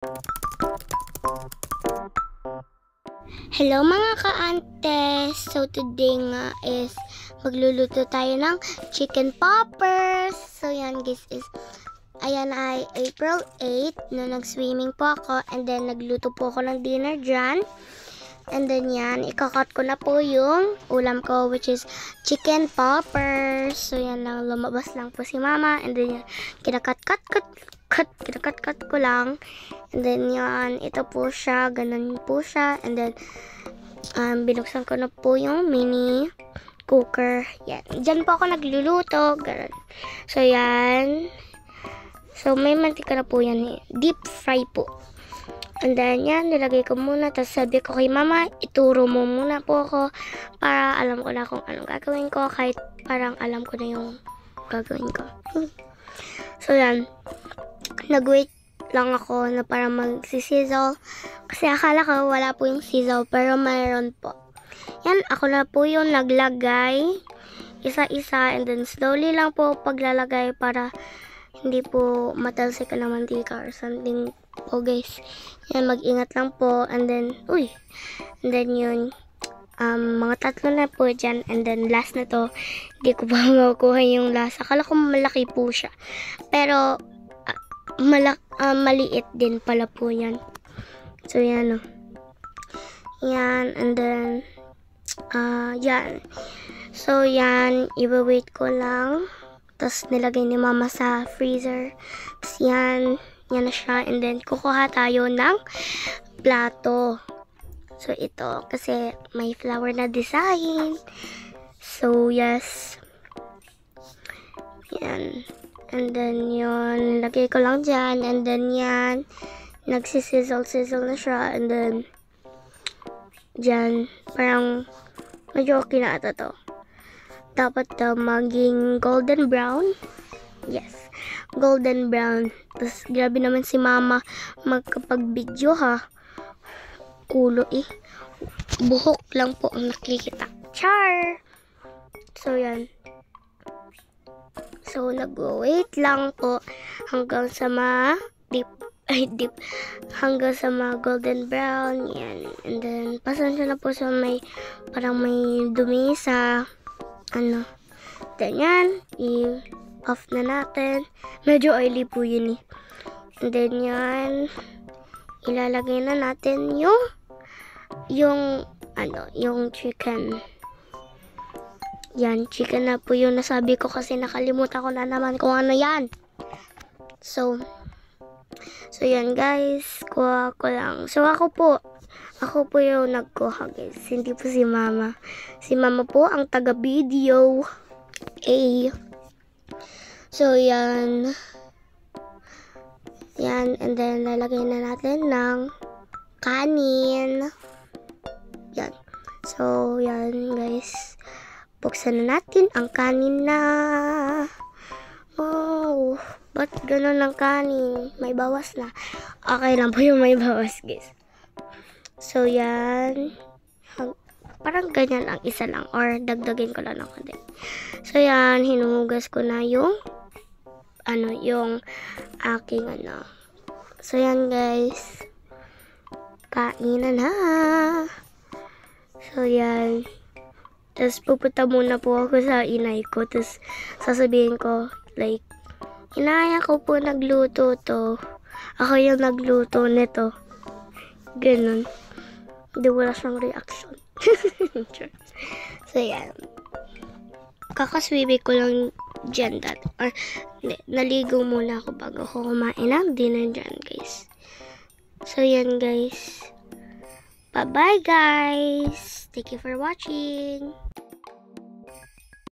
Hello mga ka-antes! So today nga is magluluto tayo ng chicken poppers. So yan guys is, ayan ay April 8 na nag-swimming po ako and then nagluto po ako ng dinner dyan. And then yan, ikakat ko na po yung ulam ko which is chicken poppers. So yan lang, lumabas lang po si mama and then yan, kinakat-kat ko lang. And then yan, ito po siya, ganun po siya. And then, binuksan ko na po yung mini cooker. Yan, dyan po ako nagluluto, ganun. So yan, so may mantika na po yan, deep fry po. And then yan, nilagay ko muna. Tapos sabi ko kay mama, ituro mo muna po ako para alam ko na kung anong gagawin ko. Kahit parang alam ko na yung gagawin ko. So yan, nag-wait lang ako na para mag-sizzle. Kasi akala ko wala po yung sizzle, pero mayroon po. Yan, ako na po yung naglagay. Isa-isa and then slowly lang po paglalagay para hindi po matalsik ka ng mantika or something po guys. Yan, mag-ingat lang po. And then, and then yun, mga tatlo na po dyan. And then last na to, hindi ko pa makukuha yung lasa. Akala ko malaki po siya. Pero, maliit din pala po yan. So yan o. Yan, and then, yan. So yan, i-wait ko lang. Tapos nilagay ni mama sa freezer. Tapos yan na siya. And then, kukuha tayo ng plato. So, ito. Kasi may flower na design. So, yes. Yan. And then, yun. Lagay ko lang dyan. And then, yan. Nagsisizzle na siya. And then, dyan. Parang, medyo okay na ata to. Dapat maging golden brown. Yes, golden brown. Tapos, grabe naman si mama magkapag-video ha. Ulo buhok lang po ang nakikita. Char! So, yan. So, nag-wait lang po hanggang sa hanggang sa golden brown. Yan. And then, pasensya na po sa parang may dumi sa ganyan, i-off na natin. Medyo oily po yun eh. And then yan, ilalagay na natin yung chicken. Yan, chicken na po yung nasabi ko kasi nakalimutan ko na naman kung ano yan. So yan guys, kuha ko lang. So ako po yung nagkuha guys, hindi po si mama. Si mama po ang taga-video. So yan. Yan, and then lalagay na natin ng kanin. Yan. So yan guys. Buksan na natin ang kanin na. Oh, ba't ganun ang kanin? May bawas na. Okay lang po yung may bawas guys. So, yan. Parang ganyan lang, isa lang. Or, dagdagin ko lang ng konti. So, yan. Hinuhugas ko na yung aking So, yan, guys. Kainan na. So, yan. Tapos, pupunta muna po ako sa inay ko. Tapos, sasabihin ko, like, inaya ko po nagluto to. Ako yung nagluto nito. Ganun. Hindi wala siyang reaction. So, yan. Kakaswibi ko lang dyan dati. Or, naligo muna ako bago ako kumain ng dinner dyan, guys. So, yan, guys. Bye-bye, guys. Thank you for watching.